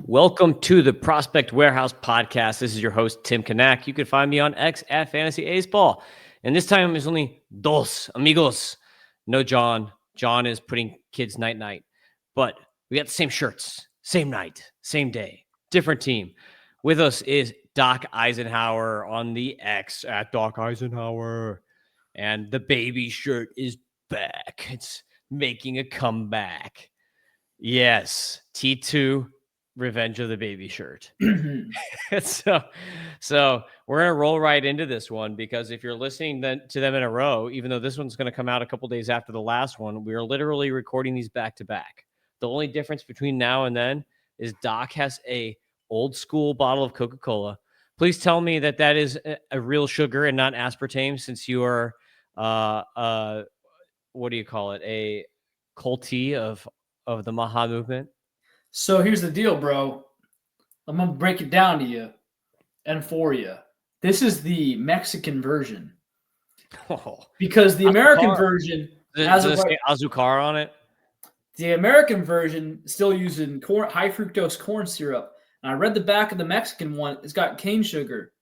Welcome to the Prospect Warehouse podcast. This is your host, Tim Kanak. You can find me on X at Fantasy Ace Ball. And this time there's only dos amigos. No John. John is putting kids night-night. But we got the same shirts, same night, same day, different team. With us is Doc Eisenhauer on the X at Doc Eisenhauer. And the baby shirt is back. It's making a comeback. Yes, T2. Revenge of the Baby shirt. so we're going to roll right into this one, because if you're listening to them in a row, even though this one's going to come out a couple days after the last one, we are literally recording these back to back. The only difference between now and then is Doc has a old school bottle of Coca-Cola. Please tell me that is a real sugar and not aspartame, since you are what do you call it, a cultee of the Maha movement. So here's the deal, bro. I'm going to break it down to you and for you. This is the Mexican version. Because the American version has a Azucar on it. The American version still using high fructose corn syrup. And I read the back of the Mexican one. It's got cane sugar.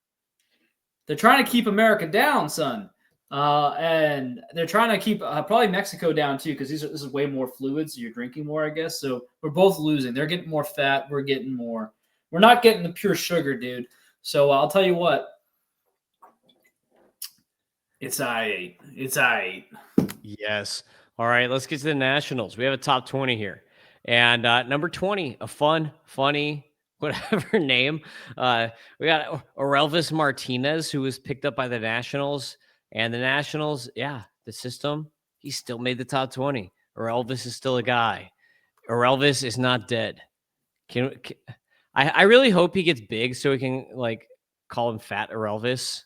They're trying to keep America down, son. And they're trying to keep probably Mexico down too, because this is way more fluid, so you're drinking more, I guess. So we're both losing. They're getting more fat. We're getting more. We're not getting the pure sugar, dude. So I'll tell you what. It's I8. It's I8. Yes. All right, let's get to the Nationals. We have a top 20 here. And number 20, a funny, whatever name. We got Orelvis Martinez, who was picked up by the Nationals. And the Nationals, the system, he still made the top 20. Orelvis is still a guy. Orelvis is not dead. I really hope he gets big so we can call him Fat Orelvis.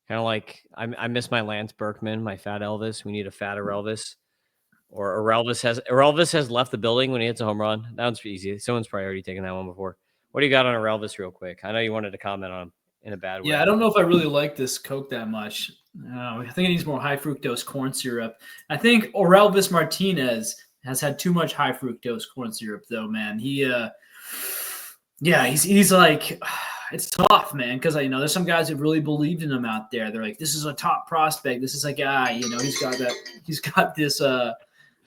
Kind of like I miss my Lance Berkman, my Fat Elvis. We need a Fat Orelvis. Or Orelvis has left the building when he hits a home run. That one's easy. Someone's probably already taken that one before. What do you got on Orelvis real quick? I know you wanted to comment on him in a bad way. Yeah, I don't know if I really like this Coke that much. I think it needs more high fructose corn syrup. I think Orelvis Martinez has had too much high fructose corn syrup, though, man. He's like, it's tough, man, because there's some guys that really believed in him out there. They're like, this is a top prospect. This is a guy, he's got this. That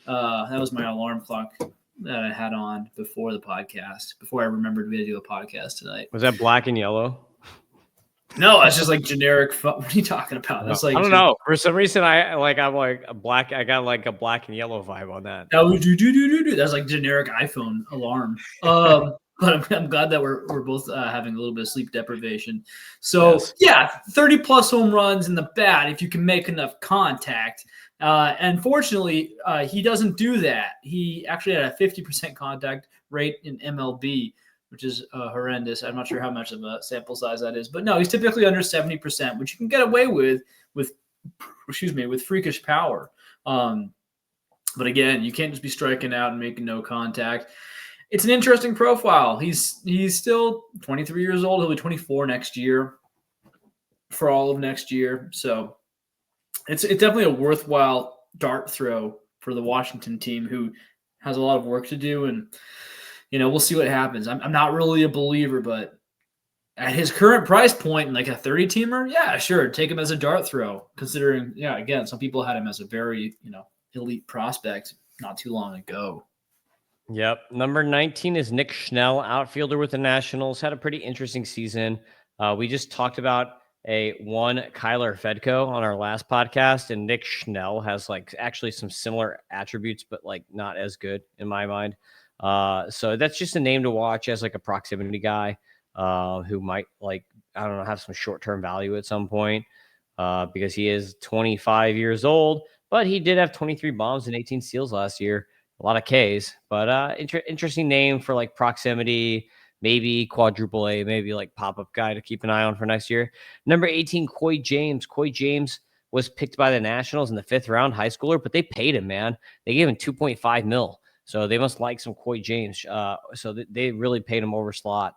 was my alarm clock that I had on before the podcast, before I remembered we had to do a podcast tonight. Was that black and yellow? No, it's just like generic. What are you talking about? That's like, I don't know. For some reason, I'm like a black. I got like a black and yellow vibe on that. That's like generic iPhone alarm. But I'm glad that we're both having a little bit of sleep deprivation. So yes. 30 plus home runs in the bat if you can make enough contact. And fortunately, he doesn't do that. He actually had a 50% contact rate in MLB, which is horrendous. I'm not sure how much of a sample size that is, but no, he's typically under 70%, which you can get away with freakish power. But again, you can't just be striking out and making no contact. It's an interesting profile. He's still 23 years old. He'll be 24 next year, for all of next year. So it's definitely a worthwhile dart throw for the Washington team, who has a lot of work to do. And we'll see what happens. I'm not really a believer, but at his current price point, like a 30-teamer, yeah, sure, take him as a dart throw. Considering, again, some people had him as a very, elite prospect not too long ago. Yep. Number 19 is Nich Schnell, outfielder with the Nationals. Had a pretty interesting season. We just talked about Kyler Fedko on our last podcast, and Nich Schnell has actually some similar attributes, but not as good in my mind. So that's just a name to watch as a proximity guy who might have some short-term value at some point because he is 25 years old, but he did have 23 bombs and 18 steals last year. A lot of Ks, but interesting name for proximity, maybe quadruple A, maybe pop-up guy to keep an eye on for next year. Number 18, Coy James. Coy James was picked by the Nationals in the 5th round, high schooler, but they paid him, man. They gave him $2.5 million. So they must like some Coy James. So they really paid him over slot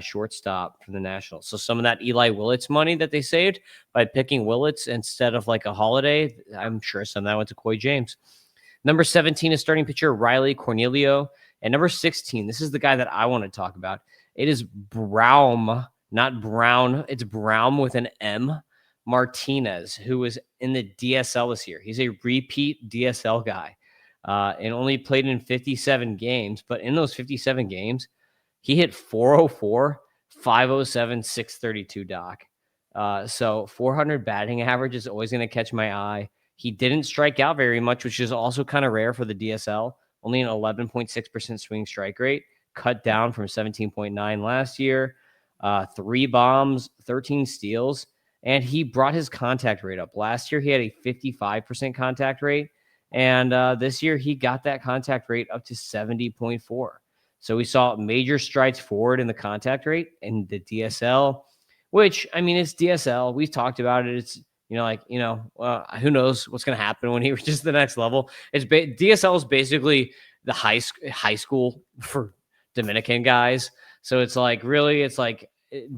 shortstop for the Nationals. So some of that Eli Willits money that they saved by picking Willits instead of a Holiday, I'm sure some of that went to Coy James. Number 17 is starting pitcher Riley Cornelio. And number 16, this is the guy that I want to talk about. It is Browm, not Brown. It's Browm with an M, Martinez, who was in the DSL this year. He's a repeat DSL guy and only played in 57 games. But in those 57 games, he hit 404, 507, 632, Doc. So 400 batting average is always going to catch my eye. He didn't strike out very much, which is also kind of rare for the DSL. Only an 11.6% swing strike rate, cut down from 17.9 last year. 3 bombs, 13 steals, and he brought his contact rate up. Last year, he had a 55% contact rate, and this year, he got that contact rate up to 70.4. So we saw major strides forward in the contact rate in the DSL, which, I mean, it's DSL. We've talked about it. It's, who knows what's going to happen when he reaches the next level. DSL is basically the high school for Dominican guys. So it's like, really, it's like,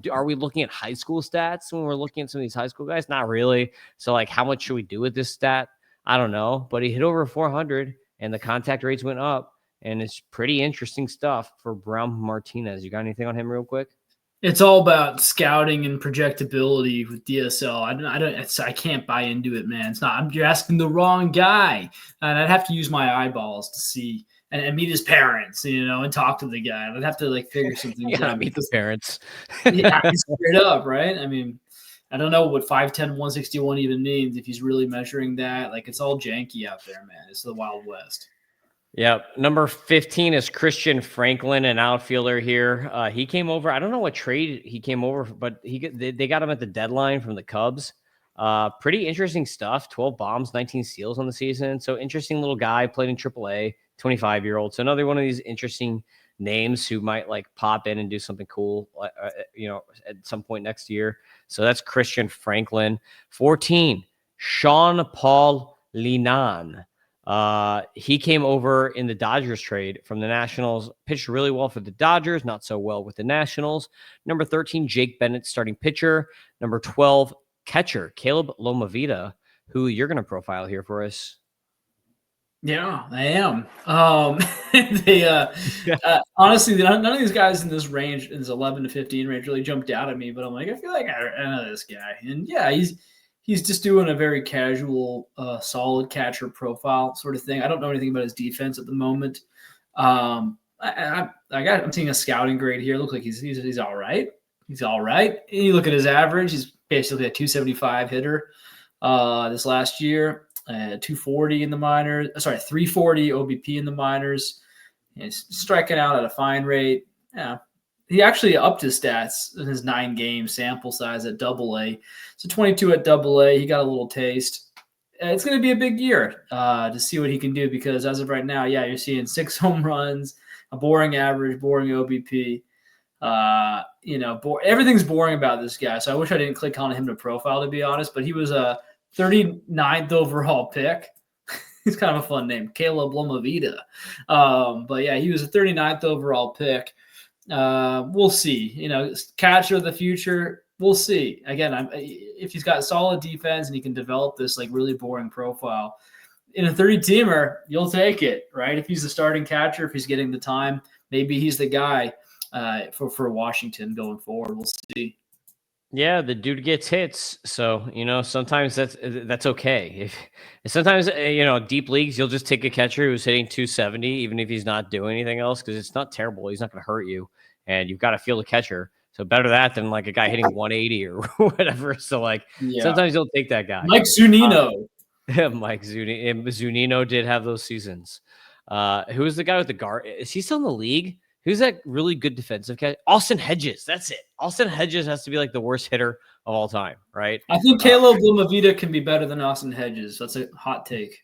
are we looking at high school stats when we're looking at some of these high school guys? Not really. So like, how much should we do with this stat? I don't know, but he hit over 400 and the contact rates went up, and it's pretty interesting stuff for Browm Martinez. You got anything on him real quick? It's all about scouting and projectability with DSL. I can't buy into it, man. It's not. You're asking the wrong guy, and I'd have to use my eyeballs to see and meet his parents, and talk to the guy. I'd have to figure something out. Meet the parents. Yeah, straight up, right? I mean, I don't know what 5'10", 161 even means if he's really measuring that. It's all janky out there, man. It's the Wild West. Yep. Number 15 is Cristhian Franklin, an outfielder here. He came over. I don't know what trade he came over, but they got him at the deadline from the Cubs. Pretty interesting stuff. 12 bombs, 19 steals on the season. So interesting little guy, played in AAA, 25-year-old. So another one of these interesting names who might pop in and do something cool, at some point next year. So that's Cristhian Franklin. 14, Sean Paul Linan. He came over in the Dodgers trade from the Nationals, pitched really well for the Dodgers, not so well with the Nationals. Number 13, Jake Bennett, starting pitcher. Number 12, catcher, Caleb Lomavita, who you're going to profile here for us. Yeah, I am. Honestly, none of these guys in this range, in this 11 to 15 range, really jumped out at me. But I'm like, I feel like I know this guy, and yeah, he's just doing a very casual, solid catcher profile sort of thing. I don't know anything about his defense at the moment. I'm seeing a scouting grade here. Looks like he's all right. He's all right. And you look at his average; he's basically a 275 hitter. This last year. 240 in the minors. 340 OBP in the minors. He's striking out at a fine rate. Yeah, he actually upped his stats in his 9-game sample size at AA. So 22 at AA. He got a little taste. It's going to be a big year to see what he can do, because as of right now, yeah, you're seeing 6 home runs, a boring average, boring OBP. Everything's boring about this guy. So I wish I didn't click on him to profile, to be honest. But he was a 39th overall pick. He's kind of a fun name, Caleb Lomavita. But yeah, he was a 39th overall pick. We'll see. Catcher of the future. We'll see. Again, if he's got solid defense and he can develop this really boring profile in a 30-teamer, you'll take it, right? If he's the starting catcher, if he's getting the time, maybe he's the guy for Washington going forward. We'll see. Yeah, the dude gets hits, so sometimes that's okay. If sometimes deep leagues, you'll just take a catcher who's hitting 270, even if he's not doing anything else, because it's not terrible. He's not going to hurt you, and you've got to feel the catcher. So better that than a guy hitting 180 or whatever. So sometimes you'll take that guy. Mike Zunino. Mike Zunino did have those seasons. Who is the guy with the guard? Is he still in the league? Who's that really good defensive catcher? Austin Hedges. That's it. Austin Hedges has to be the worst hitter of all time, right? I think Caleb Lomavita can be better than Austin Hedges. That's a hot take.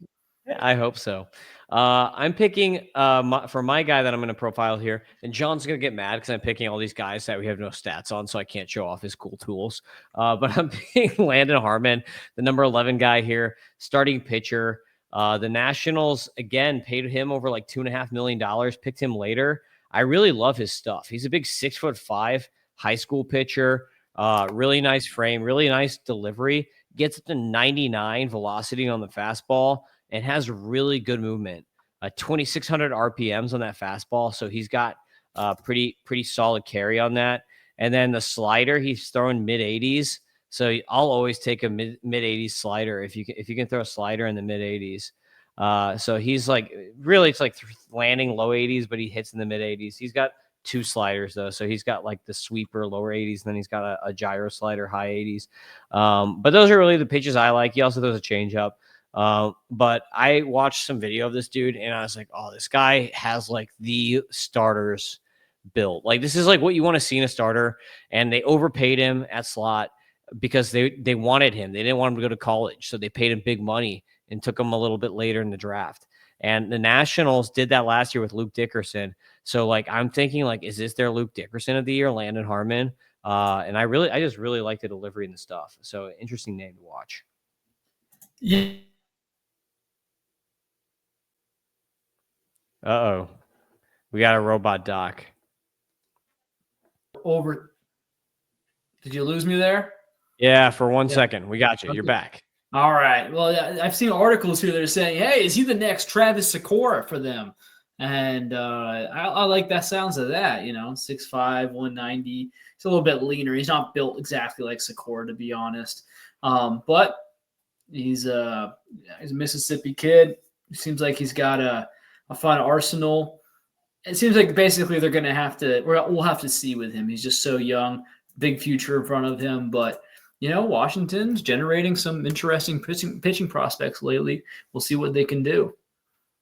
I hope so. I'm picking for my guy that I'm going to profile here, and John's going to get mad because I'm picking all these guys that we have no stats on, so I can't show off his cool tools. But I'm picking Landon Harmon, the number 11 guy here, starting pitcher. The Nationals, again, paid him over $2.5 million, picked him later. I really love his stuff. He's a big 6'5" high school pitcher. Really nice frame, really nice delivery. Gets up to 99 velocity on the fastball and has really good movement. 2,600 RPMs on that fastball. So he's got pretty solid carry on that. And then the slider, he's throwing mid 80s. So I'll always take a mid 80s slider if you can throw a slider in the mid 80s. So he's like, really, it's like landing low 80s, but he hits in the mid 80s. He's got 2 sliders though. So he's got like the sweeper lower 80s, and then he's got a gyro slider high 80s. But those are really the pitches I like. He also throws a changeup. But I watched some video of this dude and I was like, oh, this guy has like the starters built. Like, this is like what you want to see in a starter. And they overpaid him at slot because they wanted him. They didn't want him to go to college. So they paid him big money and took him a little bit later in the draft. And the Nationals did that last year with Luke Dickerson. So like, I'm thinking like, is this their Luke Dickerson of the year, Landon Harmon? And I just really like the delivery and the stuff. So interesting name to watch. Yeah. Uh-oh. We got a robot doc. Over. Did you lose me there? Yeah, for 1 second. We got you. Okay. You're back. All right. Well, I've seen articles here that are saying, hey, is he the next Travis Sykora for them? And I like that sounds of that, 6'5", 190. He's a little bit leaner. He's not built exactly like Sykora, to be honest. But he's a Mississippi kid. It seems like he's got a fun arsenal. It seems like basically they're going to have to – we'll have to see with him. He's just so young, big future in front of him. But, Washington's generating some interesting pitching prospects lately. We'll see what they can do.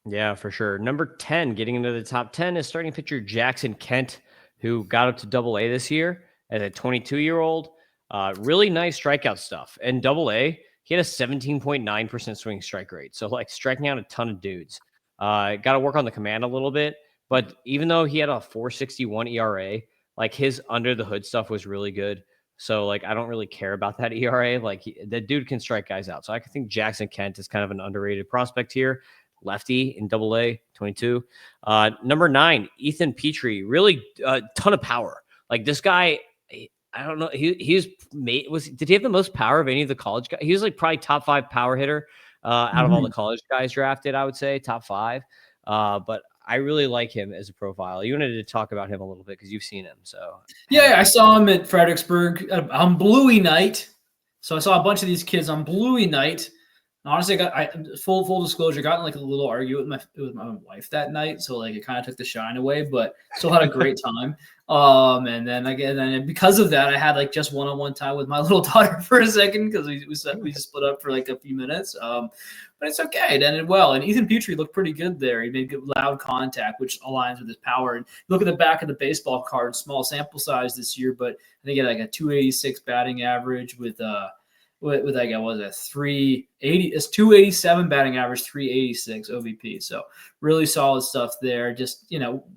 Yeah, for sure. Number 10, getting into the top 10, is starting pitcher Jackson Kent, who got up to Double-A this year as a 22-year-old. Really nice strikeout stuff. And Double-A, he had a 17.9% swing strike rate. So, like, striking out a ton of dudes. Got to work on the command a little bit. But even though he had a 4.61 ERA, like, his under-the-hood stuff was really good. So, like, I don't really care about that ERA. Like, the dude can strike guys out. So I think Jackson Kent is kind of an underrated prospect here. Lefty in Double-A, 22. Number 9, Ethan Petry. Really a ton of power. Like, this guy, I don't know. Did he have the most power of any of the college guys? He was like probably top 5 power hitter out of all the college guys drafted, I would say top 5. But I really like him as a profile. You wanted to talk about him a little bit because you've seen him. So yeah, I saw him at Fredericksburg on Bluey night. So I saw a bunch of these kids on Bluey night. Honestly, full disclosure, got in like a little argument with my wife that night, so like it kind of took the shine away, but still had a great time. And then because of that, I had like just one-on-one time with my little daughter for a second because we just split up for like a few minutes. But it's okay. It ended well, and Ethan Petry looked pretty good there. He made good, loud contact, which aligns with his power. And look at the back of the baseball card, small sample size this year, but I think he had like a 286 batting average with like I was a 380, it's 287 batting average, 386 OVP. So really solid stuff there. Just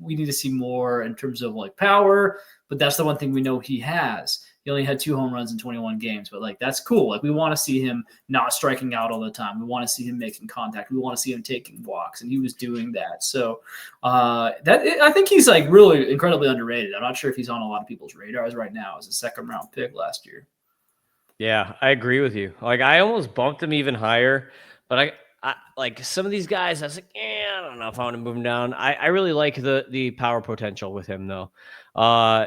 we need to see more in terms of like power, but that's the one thing we know he has. He only had 2 home runs in 21 games, but like that's cool. Like we want to see him not striking out all the time. We want to see him making contact. We want to see him taking walks, and he was doing that. So I think he's like really incredibly underrated. I'm not sure if he's on a lot of people's radars right now as a 2nd round pick last year. Yeah, I agree with you. Like, I almost bumped him even higher, but I like some of these guys. I was like, I don't know if I want to move him down. I really like the power potential with him though.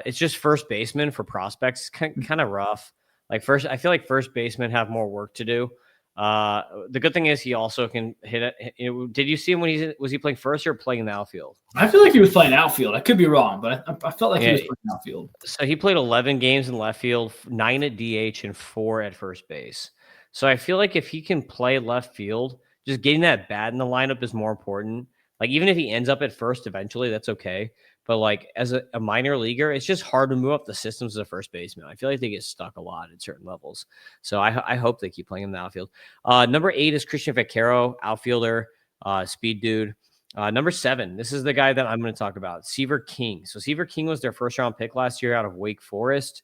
It's just first baseman for prospects, kind of rough. Like I feel like first basemen have more work to do. The good thing is he also can hit it. Did you see him when was he playing first or playing in the outfield? I feel like he was playing outfield. I could be wrong, but I felt like he was playing outfield. So he played 11 games in left field, 9 at DH, and 4 at first base. So I feel like if he can play left field, just getting that bat in the lineup is more important. Like, even if he ends up at first eventually, that's okay. But like as a minor leaguer, it's just hard to move up the systems as a first baseman. I feel like they get stuck a lot at certain levels. So I hope they keep playing in the outfield. Number 8 is Cristhian Vaquero, outfielder, speed dude. Number 7, this is the guy that I'm going to talk about, Seaver King. So Seaver King was their 1st round pick last year out of Wake Forest.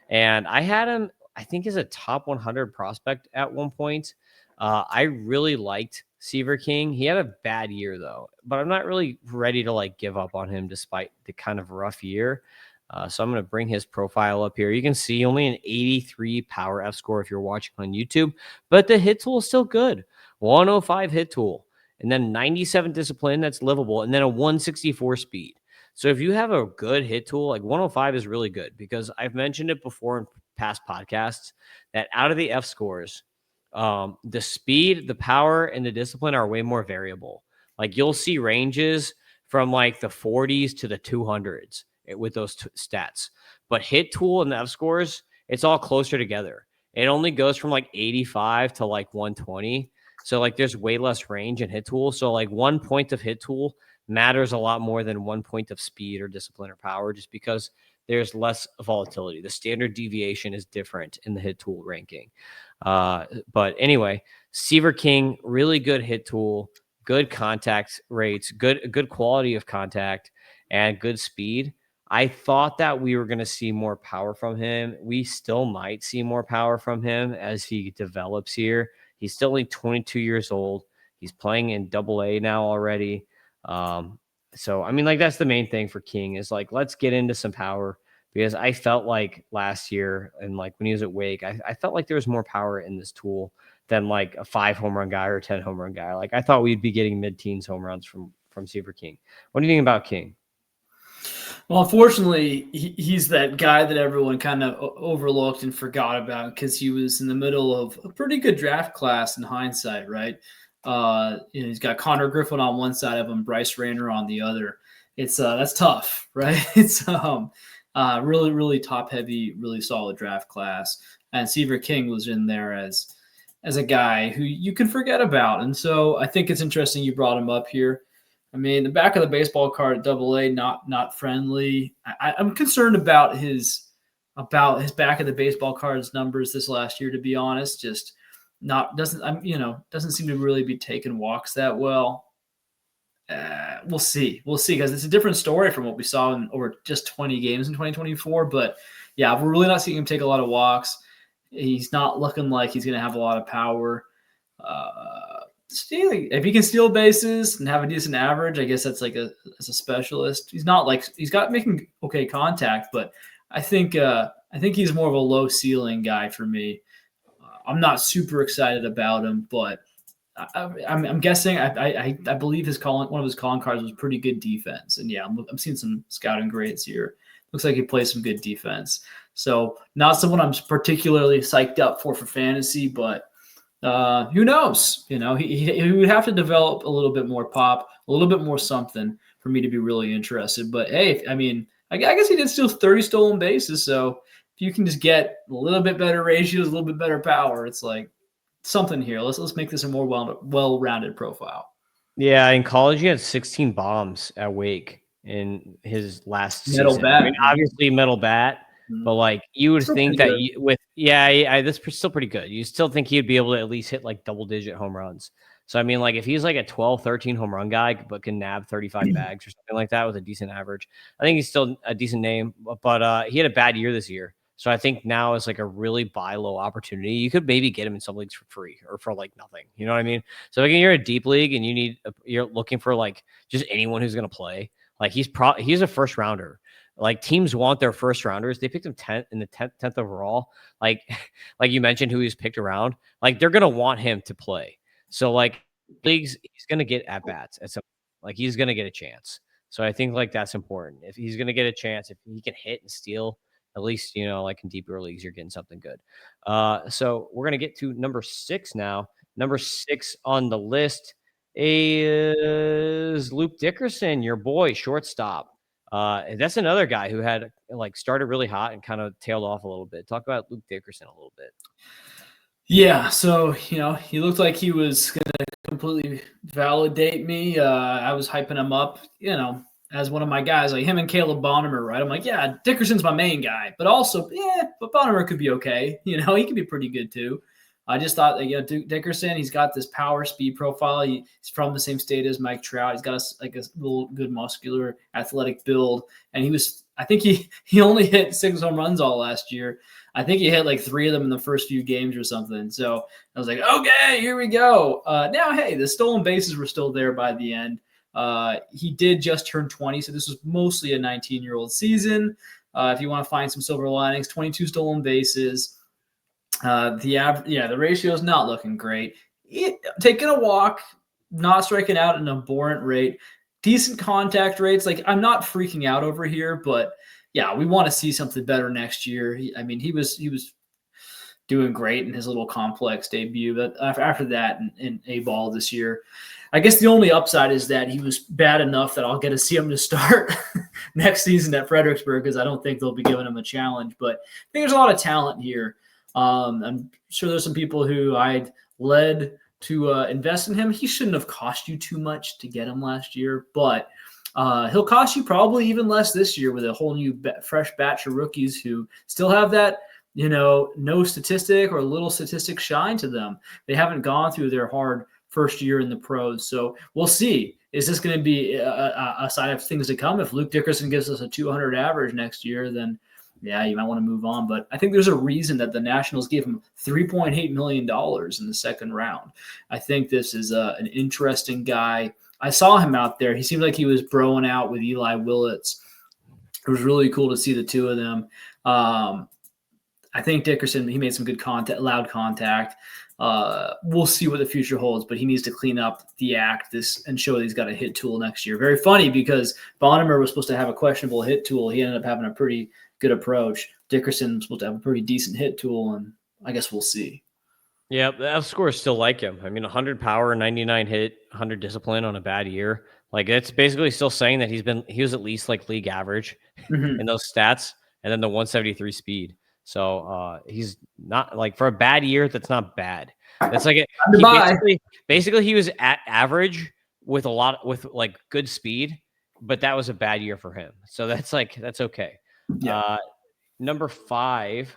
And I had him, I think, as a top 100 prospect at one point. I really liked Seaver King. He had a bad year though, but I'm not really ready to like give up on him despite the kind of rough year. So I'm going to bring his profile up here. You can see only an 83 power F score if you're watching on YouTube, but the hit tool is still good. 105 hit tool. and then 97 discipline, that's livable, and then a 164 speed. So if you have a good hit tool, like 105 is really good, because I've mentioned it before in past podcasts that out of the F scores, the speed, the power, and the discipline are way more variable. Like you'll see ranges from like the 40s to the 200s with those stats. But hit tool and the F scores, it's all closer together. It only goes from like 85 to like 120. So like there's way less range in hit tool. So like 1 point of hit tool matters a lot more than 1 point of speed or discipline or power, just because there's less volatility. The standard deviation is different in the hit tool ranking. But anyway, Seaver King, really good hit tool, good contact rates, good quality of contact, and good speed. I thought that we were going to see more power from him. We still might see more power from him as he develops here. He's still only 22 years old. He's playing in AA now already. So, I mean, like, that's the main thing for King is like, let's get into some power, because I felt like last year and like when he was at Wake, I felt like there was more power in this tool than like a 5 home run guy or a 10 home run guy. Like I thought we'd be getting mid-teens home runs from Seaver King. What do you think about King? Well, unfortunately, he's that guy that everyone kind of overlooked and forgot about because he was in the middle of a pretty good draft class in hindsight, right? He's got Connor Griffin on one side of him, Bryce Rayner on the other. It's that's tough, right? It's really, really top heavy, really solid draft class. And Seaver King was in there as a guy who you can forget about. And so I think it's interesting you brought him up here. I mean, the back of the baseball card at AA, not friendly. I'm concerned about his back of the baseball cards numbers this last year, to be honest. Just doesn't seem to really be taking walks that well. We'll see, because it's a different story from what we saw in over just 20 games in 2024. But yeah, we're really not seeing him take a lot of walks. He's not looking like he's going to have a lot of power. Stealing, if he can steal bases and have a decent average, I guess that's like as a specialist. He's got making okay contact, but I think he's more of a low ceiling guy for me. I'm not super excited about him, but I'm guessing I believe one of his calling cards was pretty good defense, and yeah, I'm seeing some scouting grades here. Looks like he plays some good defense, so not someone I'm particularly psyched up for fantasy, but. Who knows? He would have to develop a little bit more pop, a little bit more something for me to be really interested. But hey, I mean, I guess he did steal 30 stolen bases. So if you can just get a little bit better ratios, a little bit better power, it's like something here. Let's make this a more well-rounded profile. Yeah, in college he had 16 bombs at Wake in his last Metal season. bat. I mean, obviously metal bat. But like you would think that that's still pretty good. You still think he'd be able to at least hit like double-digit home runs. So I mean, like if he's like a 12, 13 home run guy, but can nab 35 bags or something like that with a decent average, I think he's still a decent name. But he had a bad year this year, so I think now is like a really buy low opportunity. You could maybe get him in some leagues for free or for like nothing. You know what I mean? So like you're a deep league and you're looking for like just anyone who's gonna play. Like he's a first rounder. Like teams want their first rounders. They picked him 10th in the 10th overall. Like you mentioned who he's picked around. Like they're gonna want him to play. So like leagues, he's gonna get at bats at some. Like he's gonna get a chance. So I think like that's important. If he's gonna get a chance, if he can hit and steal, at least like in deeper leagues, you're getting something good. So we're gonna get to number 6 now. Number 6 on the list is Luke Dickerson, your boy, shortstop. That's another guy who had like started really hot and kind of tailed off a little bit. Talk about Luke Dickerson a little bit. Yeah, so he looked like he was gonna completely validate me. I was hyping him up, as one of my guys, like him and Caleb Bonnemer, right? I'm like, yeah, Dickerson's my main guy, but also, but Bonnemer could be okay. He could be pretty good too. I just thought that, Dickerson, he's got this power speed profile. He's from the same state as Mike Trout. He's got a little good muscular athletic build. And I think he only hit 6 home runs all last year. I think he hit like 3 of them in the first few games or something. So I was like, okay, here we go. Now, hey, the stolen bases were still there by the end. He did just turn 20. So this was mostly a 19-year-old season. If you want to find some silver linings, 22 stolen bases. The ratio is not looking great. Taking a walk, not striking out at an abhorrent rate, decent contact rates. Like, I'm not freaking out over here, but yeah, we want to see something better next year. He was doing great in his little complex debut, but after that in A-ball this year, I guess the only upside is that he was bad enough that I'll get to see him to start next season at Fredericksburg, because I don't think they'll be giving him a challenge. But I think there's a lot of talent here. I'm sure there's some people who I'd led to invest in him. He shouldn't have cost you too much to get him last year, but he'll cost you probably even less this year with a whole new fresh batch of rookies who still have that, no statistic or little statistic shine to them. They haven't gone through their hard first year in the pros. So we'll see. Is this going to be a sign of things to come? If Luke Dickerson gives us a 200 average next year, then yeah, you might want to move on. But I think there's a reason that the Nationals gave him $3.8 million in the second round. I think this is an interesting guy. I saw him out there. He seemed like he was broing out with Eli Willits. It was really cool to see the two of them. I think Dickerson, he made some good contact, loud contact. We'll see what the future holds, but he needs to clean up the act and show that he's got a hit tool next year. Very funny, because Bonnemer was supposed to have a questionable hit tool. He ended up having a pretty good approach. Dickerson was supposed to have a pretty decent hit tool, and I guess we'll see. Yeah, the scores still like him. 100 power, 99 hit, 100 discipline on a bad year. Like, it's basically still saying that he was at least like league average in those stats, and then the 173 speed. So he's not, like, for a bad year, that's not bad. That's like basically he was at average with like good speed, but that was a bad year for him. So that's okay. Yeah. Number 5,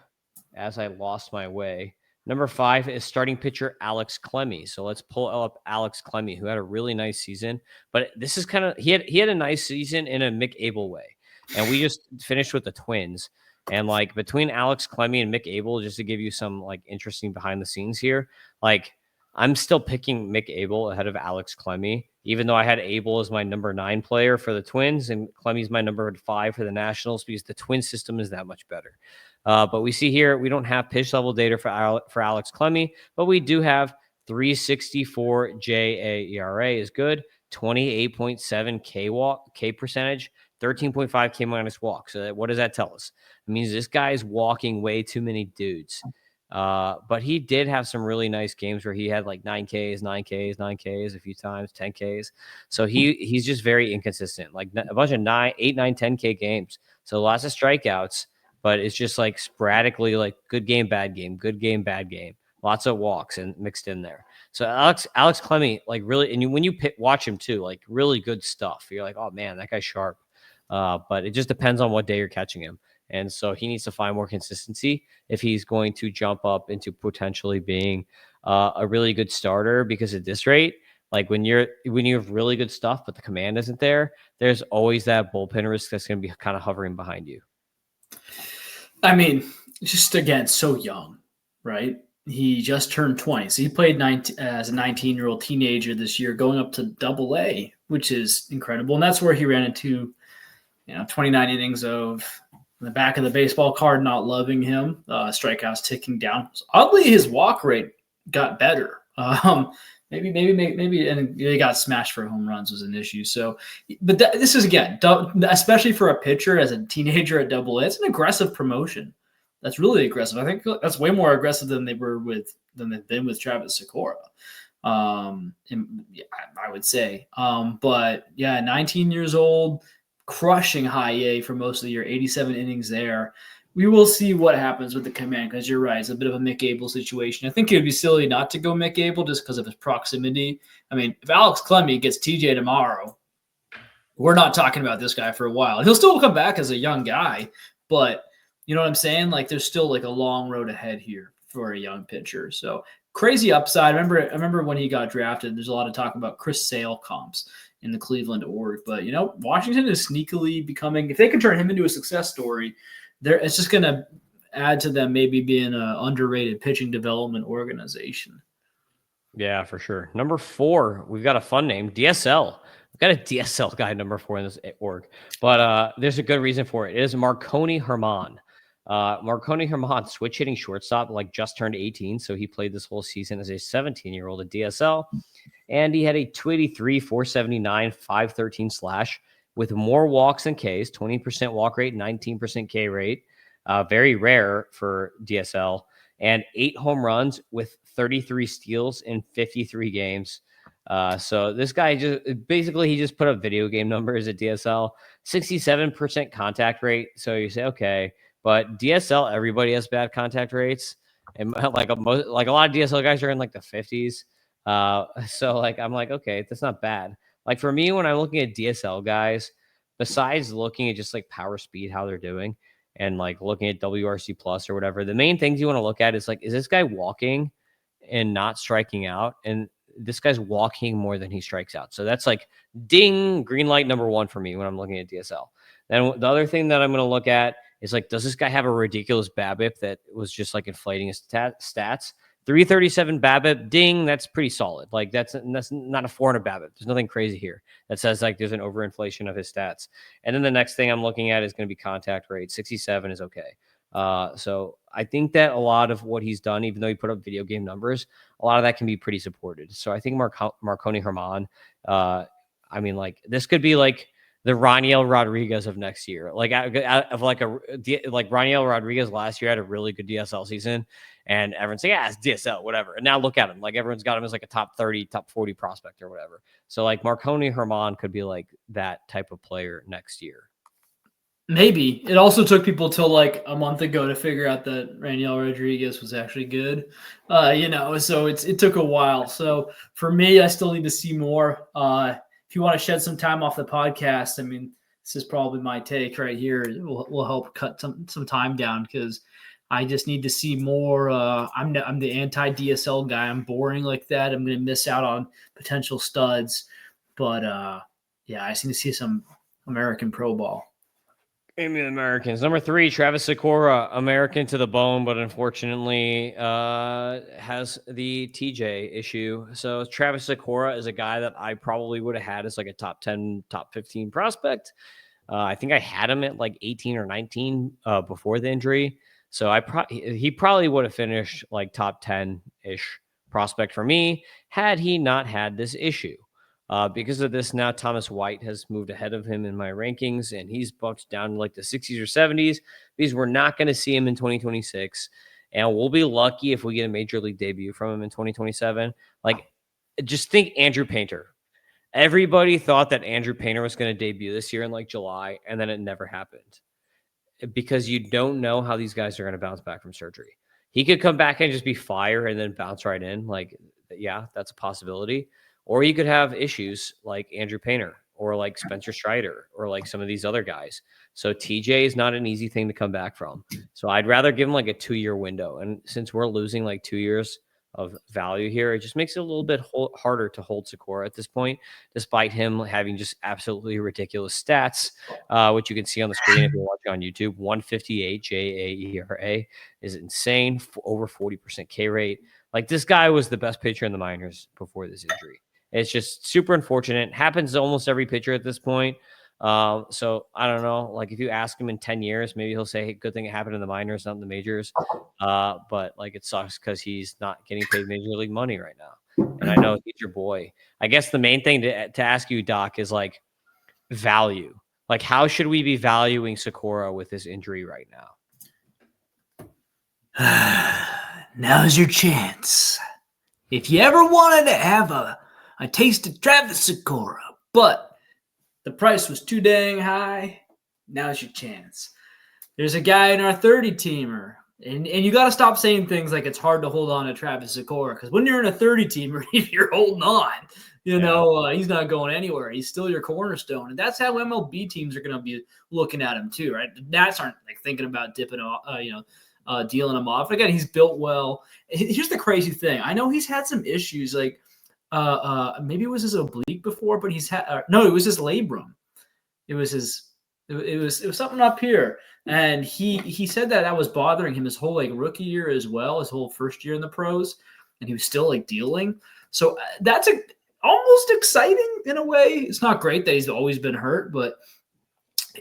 as I lost my way. Number 5 is starting pitcher Alex Clemmey. So let's pull up Alex Clemmey, who had a really nice season. But this is he had a nice season in a Mick Abel way, and we just finished with the Twins. And like, between Alex Clemmey and Mick Abel, just to give you some like interesting behind the scenes here, like, I'm still picking Mick Abel ahead of Alex Clemmey, even though I had Abel as my number 9 player for the Twins and Clemmey's my number 5 for the Nationals, because the Twin system is that much better. But we see here, we don't have pitch level data for Alex Clemmey, but we do have 364 JA is good, 28.7 K percentage, 13.5 K minus walk. So what does that tell us? It means this guy is walking way too many dudes. But he did have some really nice games where he had like 9Ks, 9Ks, 9Ks a few times, 10Ks. So he's just very inconsistent, like a bunch of 8, 9, 10K games. So lots of strikeouts, but it's just like sporadically, like good game, bad game, good game, bad game. Lots of walks and mixed in there. So Alex Clemmey, like, really, and when you watch him too, like, really good stuff. You're like, oh man, that guy's sharp. But it just depends on what day you're catching him. And so he needs to find more consistency if he's going to jump up into potentially being a really good starter, because at this rate, like, when you have really good stuff, but the command isn't there, there's always that bullpen risk that's going to be kind of hovering behind you. Just, again, so young, right? He just turned 20. So he played as a 19-year-old teenager this year, going up to Double-A, which is incredible. And that's where he ran into, 29 innings of in the back of the baseball card not loving him, strikeouts ticking down. So oddly, his walk rate got better. Maybe, and they got smashed for home runs was an issue. So, but this is, again, especially for a pitcher as a teenager at Double-A, it's an aggressive promotion. That's really aggressive. I think that's way more aggressive than they've been with Travis Sykora. I would say. But yeah, 19 years old, crushing high A for most of the year, 87 innings there. We will see what happens with the command, because you're right, it's a bit of a Mick Abel situation. I think it would be silly not to go Mick Abel just because of his proximity. If Alex Clemmey gets TJ tomorrow, we're not talking about this guy for a while. He'll still come back as a young guy, but you know what I'm saying? Like, there's still like a long road ahead here for a young pitcher. So crazy upside. I remember when he got drafted, there's a lot of talk about Chris Sale comps in the Cleveland org. But, Washington is sneakily becoming, if they can turn him into a success story, it's just going to add to them maybe being an underrated pitching development organization. Yeah, for sure. Number 4, we've got a fun name, DSL. We've got a DSL guy number 4 in this org, but there's a good reason for it. It is Marconi German. Marconi German, switch hitting shortstop, like just turned 18. So he played this whole season as a 17-year-old at DSL. And he had a 283, 479, 513 slash with more walks than Ks, 20% walk rate, 19% K rate. Very rare for DSL. And 8 home runs with 33 steals in 53 games. So this guy he just put up video game numbers at DSL, 67% contact rate. So you say, okay, but DSL, everybody has bad contact rates. And like a lot of DSL guys are in like the 50s. So like, I'm like, okay, that's not bad. Like for me, when I'm looking at DSL guys, besides looking at just like power speed, how they're doing, and like looking at WRC plus or whatever, the main things you want to look at is like, is this guy walking and not striking out? And this guy's walking more than he strikes out. So that's like ding, green light number 1 for me when I'm looking at DSL. Then the other thing that I'm going to look at is like, does this guy have a ridiculous BABIP that was just like inflating his stats? 337 BABIP, ding, that's pretty solid. Like that's not a 400 BABIP. There's nothing crazy here that says like there's an overinflation of his stats. And then the next thing I'm looking at is going to be contact rate. 67 is okay. So I think that a lot of what he's done, even though he put up video game numbers, a lot of that can be pretty supported. So I think Marconi German, I mean, like this could be like the Raniel Rodriguez of next year. Like Raniel Rodriguez last year had a really good DSL season, and everyone's like, yeah, it's DSL, whatever. And now look at him. Like everyone's got him as like a top 30, top 40 prospect or whatever. So like Marconi German could be like that type of player next year. Maybe. It also took people till like a month ago to figure out that Raniel Rodriguez was actually good. So it took a while. So for me, I still need to see more. If you want to shed some time off the podcast, I mean, this is probably my take right here. It will help cut some time down because I just need to see more. I'm the anti-DSL guy. I'm boring like that. I'm going to miss out on potential studs. But, yeah, I just need to see some American pro ball. Give me the Americans. Number 3, Travis Sykora, American to the bone, but unfortunately has the TJ issue. So Travis Sykora is a guy that I probably would have had as like a top 10, top 15 prospect. I think I had him at like 18 or 19 before the injury. So he probably would have finished like top 10-ish prospect for me had he not had this issue. Because of this, now Thomas White has moved ahead of him in my rankings, and he's bumped down to like the 60s or 70s because we're not going to see him in 2026. And we'll be lucky if we get a major league debut from him in 2027. Like, just think Andrew Painter. Everybody thought that Andrew Painter was going to debut this year in like July, and then it never happened because you don't know how these guys are going to bounce back from surgery. He could come back and just be fire and then bounce right in. Like, yeah, that's a possibility. Or you could have issues like Andrew Painter or like Spencer Strider or like some of these other guys. So TJ is not an easy thing to come back from. So I'd rather give him like a 2-year window. And since we're losing like 2 years of value here, it just makes it a little bit harder to hold Sykora at this point, despite him having just absolutely ridiculous stats, which you can see on the screen if you're watching on YouTube. 158 JAERA is insane, over 40% K rate. Like this guy was the best pitcher in the minors before this injury. It's just super unfortunate. Happens to almost every pitcher at this point. So I don't know. Like if you ask him in 10 years, maybe he'll say, hey, good thing it happened in the minors, not in the majors. But like it sucks because he's not getting paid major league money right now. And I know he's your boy. I guess the main thing to ask you, Doc, is like value. Like how should we be valuing Sykora with this injury right now? Now's your chance. If you ever wanted to have a taste of Travis Sykora, but the price was too dang high, now's your chance. There's a guy in our 30-teamer, and you got to stop saying things like it's hard to hold on to Travis Sykora, because when you're in a 30-teamer, if you're holding on, he's not going anywhere. He's still your cornerstone, and that's how MLB teams are going to be looking at him too, right? The Nats aren't like thinking about dealing him off. Again, he's built well. Here's the crazy thing. I know he's had some issues, like maybe it was his oblique before, but he's had no, it was his labrum. It was something up here, and he said that was bothering him his whole like rookie year as well, his whole first year in the pros, and he was still like dealing. So that's almost exciting in a way. It's not great that he's always been hurt, but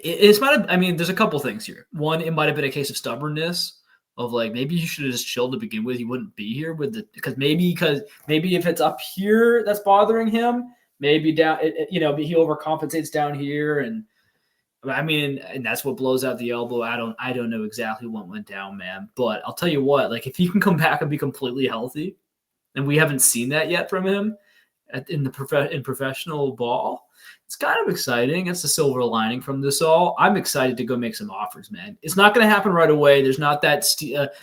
I mean, there's a couple things here. One, it might have been a case of stubbornness of like maybe you should have just chilled to begin with. He wouldn't be here with the because maybe if it's up here that's bothering him, maybe down he overcompensates down here, and I mean, and that's what blows out the elbow. I don't know exactly what went down, man. But I'll tell you what, like if he can come back and be completely healthy, and we haven't seen that yet from him in professional ball. It's kind of exciting. It's the silver lining from this all. I'm excited to go make some offers, man. It's not going to happen right away. There's not that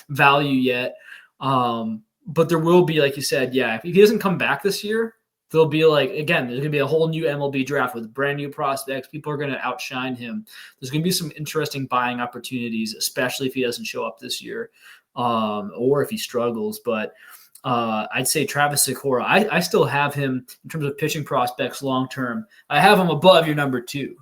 value yet. But there will be, like you said, yeah, if he doesn't come back this year, there'll be there's going to be a whole new MLB draft with brand new prospects. People are going to outshine him. There's going to be some interesting buying opportunities, especially if he doesn't show up this year or if he struggles. But I'd say Travis Sykora. I still have him in terms of pitching prospects long term. I have him above your number 2.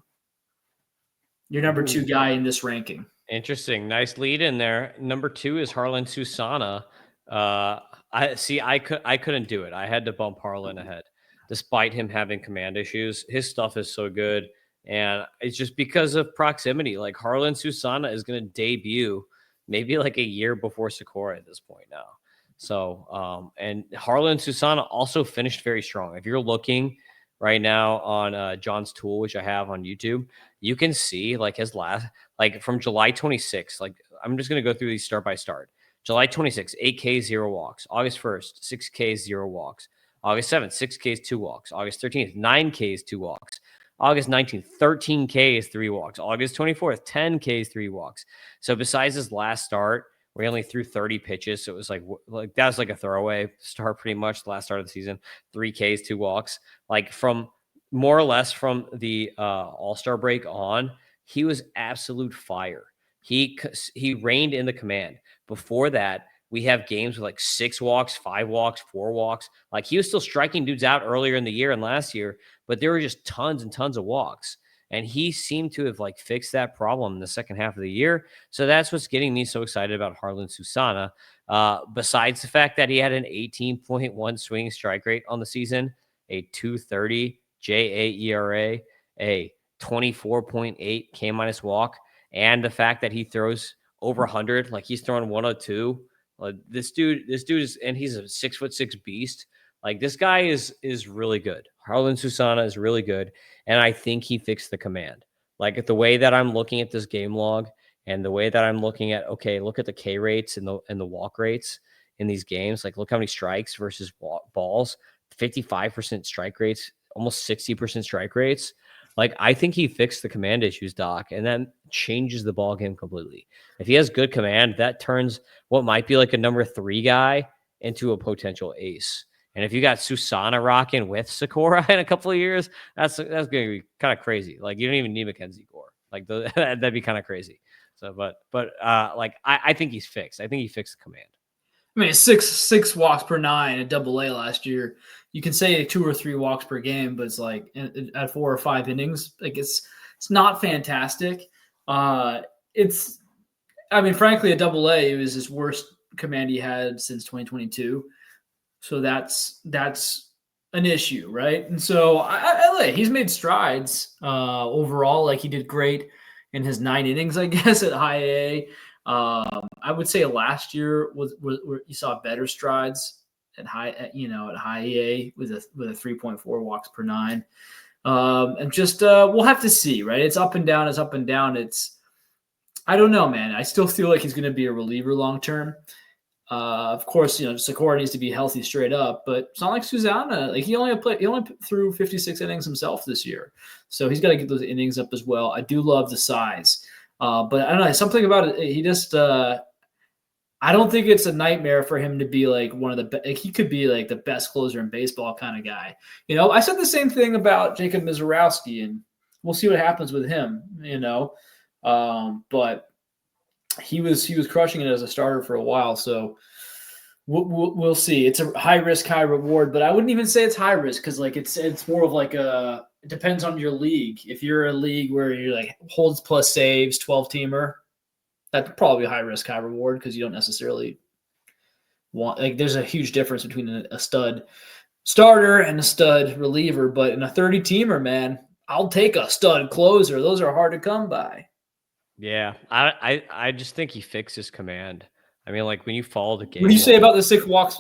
Your number 2 guy in this ranking. Interesting. Nice lead in there. Number 2 is Jarlin Susana. I couldn't do it. I had to bump Jarlin ahead, despite him having command issues. His stuff is so good, and it's just because of proximity. Like Jarlin Susana is going to debut maybe like a year before Sykora at this point now. So, and Jarlin Susana also finished very strong. If you're looking right now on John's tool, which I have on YouTube, you can see like his last, like from July 26th, like I'm just going to go through these start by start. July 26th, 8K, 0 walks. August 1st, 6K, 0 walks. August 7th, 6Ks, 2 walks. August 13th, 9Ks, 2 walks. August 19th, 13Ks, 3 walks. August 24th, 10Ks, 3 walks. So besides his last start, we only threw 30 pitches. So it was like that was like a throwaway start pretty much the last start of the season. 3 Ks, 2 walks. Like from more or less from the All-Star break on, he was absolute fire. He reigned in the command. Before that, we have games with like 6 walks, 5 walks, 4 walks. Like he was still striking dudes out earlier in the year and last year, but there were just tons and tons of walks. And he seemed to have like fixed that problem in the second half of the year. So that's what's getting me so excited about Jarlin Susana. Besides the fact that he had an 18.1 swinging strike rate on the season, a 2.30 J8 ERA, a 24.8 K minus walk, and the fact that he throws over 100, like he's throwing 102. This dude is, and he's a 6'6" beast. Like this guy is really good. Jarlin Susana is really good. And I think he fixed the command. Like the way that I'm looking at this game log and the way that I'm looking at, okay, look at the K rates and the walk rates in these games. Like look how many strikes versus balls, 55% strike rates, almost 60% strike rates. Like I think he fixed the command issues, Doc, and that changes the ball game completely. If he has good command, that turns what might be like a number 3 guy into a potential ace. And if you got Susana rocking with Sykora in a couple of years, that's going to be kind of crazy. Like you don't even need Mackenzie Gore. Like that'd be kind of crazy. So, but like I think he's fixed. I think he fixed the command. I mean, six walks per 9 at Double-A last year. You can say 2 or 3 walks per game, but it's like at 4 or 5 innings, like it's not fantastic. I mean, frankly, at Double-A, it was his worst command he had since 2022. So that's an issue, right? And so he's made strides overall. Like he did great in his 9 innings, I guess, at high A. I would say last year was you saw better strides at high A with a 3.4 walks per 9. And just we'll have to see, right? It's up and down. It's up and down. I don't know, man. I still feel like he's going to be a reliever long term. Of course, Sykora needs to be healthy straight up, but it's not like Susana. Like he only threw 56 innings himself this year, so he's got to get those innings up as well. I do love the size, but I don't know, something about it. He just, I don't think it's a nightmare for him to be like one of the. Like he could be like the best closer in baseball kind of guy. I said the same thing about Jacob Mizorowski, and we'll see what happens with him. But. He was crushing it as a starter for a while, so we'll see. It's a high risk, high reward, but I wouldn't even say it's high risk because like it's more of like it depends on your league. If you're a league where you're like holds plus saves 12-teamer, that's probably high risk, high reward because you don't necessarily want like there's a huge difference between a stud starter and a stud reliever. But in a 30-teamer, man, I'll take a stud closer. Those are hard to come by. Yeah, I just think he fixed his command. I mean, like when you follow the What do game you say well, about the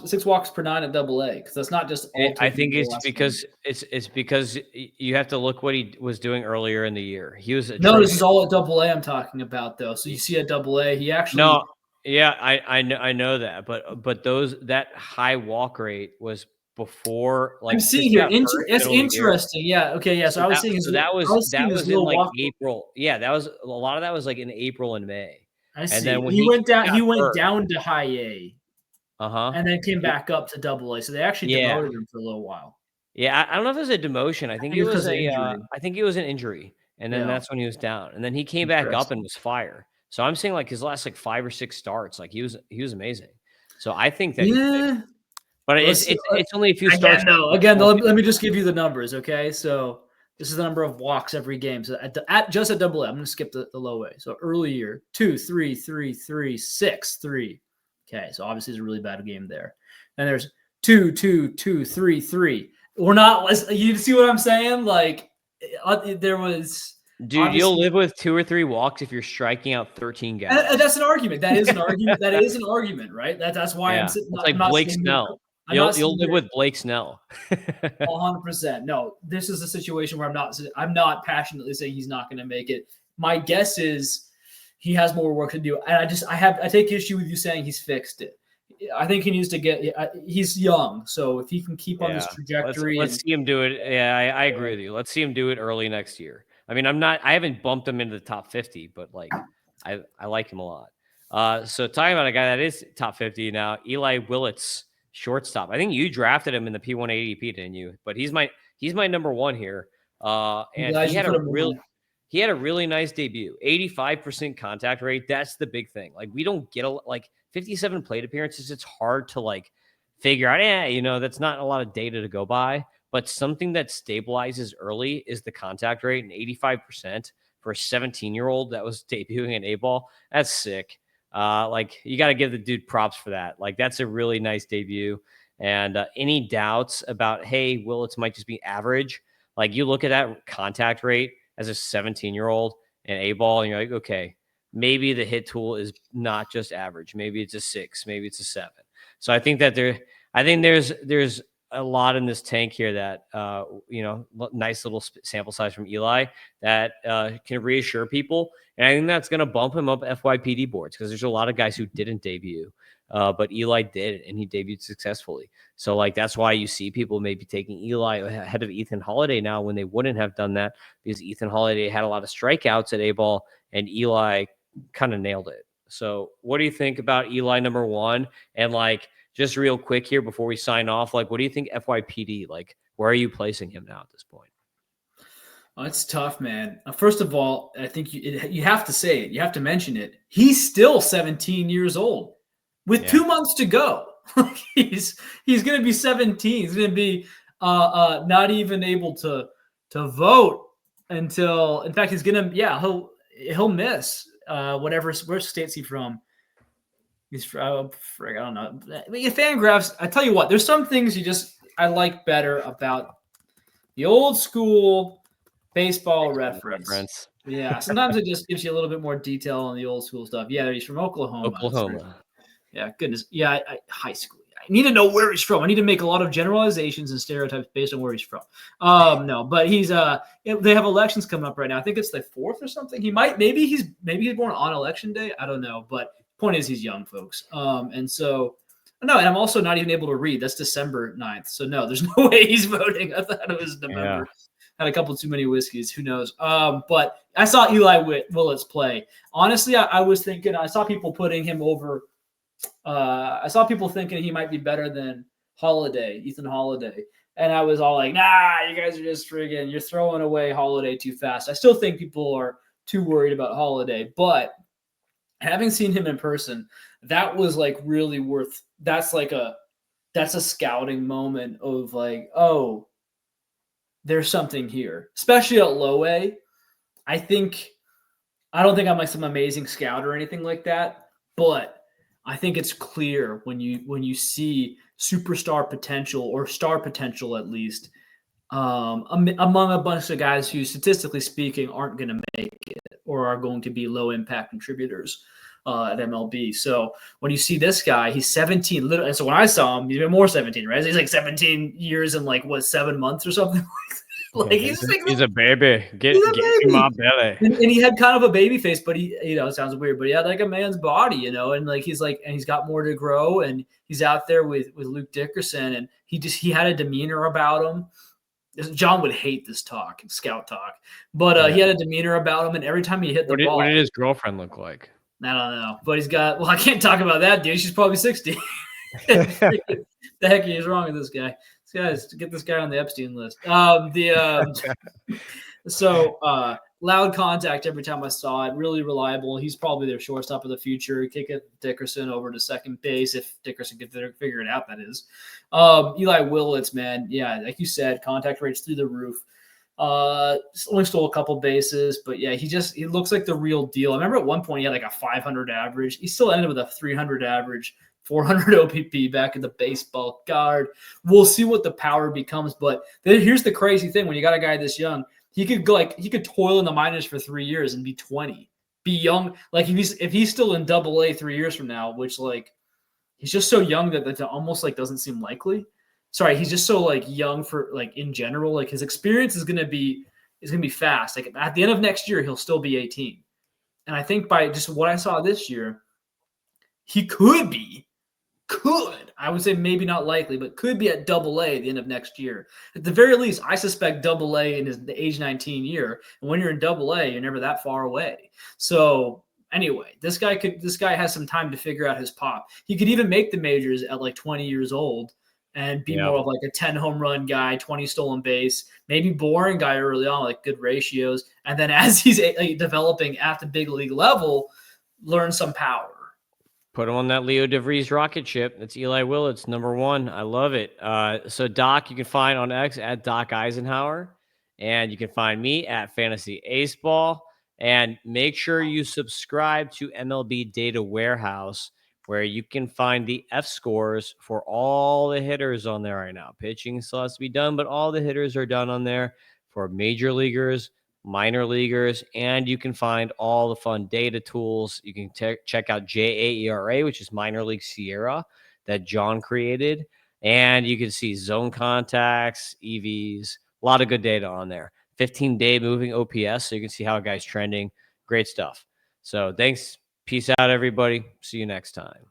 6 walks per 9 at Double-A? Because that's not just all I taken think the it's last game. because you have to look what he was doing earlier in the year. He was No, this is atrocious. all at Double-A I'm talking about, though. So you see at Double-A, he actually No, yeah, I know that, but that high walk rate was before, I'm like, because seeing he here. got hurt It's middle of the year. interesting. Yeah. Okay. Yeah. So I was seeing his. So I was seeing that his was in, little like, walk. April. Yeah, that was a lot of that was, like, in April and May, I and see. then when He he went down. got He went hurt. down to high A, Uh-huh. and then came He back up to Double-A. So they actually Yeah. demoted him for a little while. Yeah, I don't know if it was a demotion. I think it's because of injury. I think it was an injury, and then Yeah. that's when he was down, and then he came back up and Interesting. was fire. So I'm saying, like, his last, like, 5 or 6 starts, like, he was amazing. So I think that he fixed Yeah. it. But Let's see. it's only a few Again, starts. no. Again, let me just give you the numbers, okay? So this is the number of walks every game. So just at Double-A, I'm going to skip the low A. So early year, 2, 3, 3, 3, 6, 3. Okay, so obviously it's a really bad game there. And there's 2, 2, 2, 3, 3. We're not. You see what I'm saying? Like there was Dude, you'll obviously. live with 2 or 3 walks if you're striking out 13 guys. That's an argument. That is an argument. That is an argument, right? That's why Yeah, it's I'm like not Blake sitting here. Snell. I'm not You'll sitting live here with Blake Snell. 100%. No, this is a situation where I'm not passionately saying he's not going to make it. My guess is he has more work to do, and I take issue with you saying he's fixed it. I think he needs to get. He's young, so if he can keep on this Yeah, trajectory, let's and see him do it. Yeah, I agree with you. Let's see him do it early next year. I mean, I haven't bumped him into the top 50, but, like, I like him a lot. So talking about a guy that is top 50 now, Eli Willits, shortstop. I think you drafted him in the P1 ADP, didn't you? But he's my number one here. I'm And glad you put him on. he had a really nice debut. 85% contact rate. That's the big thing. Like, we don't get like 57 plate appearances. It's hard to, like, figure out, that's not a lot of data to go by, but something that stabilizes early is the contact rate, and 85% for a 17-year-old that was debuting in A-ball. That's sick. Like, you got to give the dude props for that. Like, that's a really nice debut. And any doubts about, hey, Willits might just be average, like, you look at that contact rate as a 17-year-old in A-ball, and you're like, okay, maybe the hit tool is not just average. Maybe it's a 6, maybe it's a 7. So I think there's a lot in this tank here that nice little sample size from Eli that can reassure people, and I think that's going to bump him up FYPD boards because there's a lot of guys who didn't debut, but Eli did, and he debuted successfully. So, like, that's why you see people maybe taking Eli ahead of Ethan Holiday now when they wouldn't have done that, because Ethan Holiday had a lot of strikeouts at A-ball and Eli kind of nailed it. So what do you think about Eli number one? And, like, just real quick here before we sign off, like, what do you think FYPD, like, where are you placing him now at this point? Oh, it's tough, man. First of all, I think you have to say it. You have to mention it. He's still 17 years old with 2 months to go. he's going to be 17. He's going to be not even able to vote until, in fact, he's going to, he'll miss where state's he from? He's from, I don't know. Fangraphs, I tell you what, there's some things I like better about the old school baseball reference. Yeah, sometimes it just gives you a little bit more detail on the old school stuff. Yeah, he's from Oklahoma. Oklahoma. Yeah, goodness. Yeah, high school. I need to know where he's from. I need to make a lot of generalizations and stereotypes based on where he's from. No, but he's they have elections coming up right now. I think it's the 4th or something. Maybe he's born on election day. I don't know, but point is he's young, folks. And so no, and I'm also not even able to read. That's December 9th. So no, there's no way he's voting. I thought it was November. Yeah. Had a couple too many whiskeys. Who knows? But I saw Eli Willits play. Honestly, I was thinking, I saw people putting him over. I saw people thinking he might be better than Ethan Holiday. And I was all like, nah, you guys are just you're throwing away Holiday too fast. I still think people are too worried about Holiday. But having seen him in person, that was like really that's a scouting moment of like, oh, there's something here, especially at low A. I don't think I'm like some amazing scout or anything like that, but I think it's clear when you see superstar potential or star potential at least among a bunch of guys who, statistically speaking, aren't going to make it or are going to be low impact contributors at MLB. So when you see this guy, he's 17. And so when I saw him, he's even more 17, right? So he's like 17 years and like 7 months or something. Like he's a baby. Get in my belly. And he had kind of a baby face, but he, it sounds weird, but he had like a man's body, and like and he's got more to grow, and he's out there with Luke Dickerson, and he had a demeanor about him. John would hate this talk, scout talk, but he had a demeanor about him, and every time he hit the ball, what did his girlfriend look like? I don't know, but he's got. Well, I can't talk about that, dude. She's probably 60. The heck is wrong with this guy? Get this guy on the Epstein list. So loud contact every time I saw it. Really reliable. He's probably their shortstop of the future. Kick it Dickerson over to second base if Dickerson can figure it out. That is. Eli Willits, man. Yeah, like you said, contact rates through the roof. Only stole a couple bases, but yeah, he looks like the real deal. I remember at one point he had like a 500 average. He still ended with a 300 average, 400 OPP back at the baseball card. We'll see what the power becomes, but here's the crazy thing: when you got a guy this young, he could toil in the minors for 3 years and be 20, be young. Like if he's still in AA 3 years from now, which like he's just so young that almost like doesn't seem likely. Sorry, he's just so like young for like in general. Like his experience is gonna be fast. Like at the end of next year, he'll still be 18. And I think by just what I saw this year, he could I would say maybe not likely, but could be at AA at the end of next year. At the very least, I suspect AA in the age 19 year. And when you're in AA, you're never that far away. So anyway, this guy has some time to figure out his pop. He could even make the majors at like 20 years old and be more of like a 10 home run guy, 20 stolen base, maybe boring guy early on, like good ratios. And then as he's developing at the big league level, learn some power. Put him on that Leo DeVries rocket ship. That's Eli Willits, #1. I love it. So Doc, you can find on X at Doc Eisenhauer, and you can find me at Fantasy Ace Ball. And make sure you subscribe to MLB Data Warehouse, where you can find the F scores for all the hitters on there right now. Pitching still has to be done, but all the hitters are done on there for major leaguers, minor leaguers, and you can find all the fun data tools. You can check out JAERA, which is minor league Sierra that John created, and you can see zone contacts, EVs, a lot of good data on there. 15-day moving OPS, so you can see how a guy's trending. Great stuff. So thanks. Peace out, everybody. See you next time.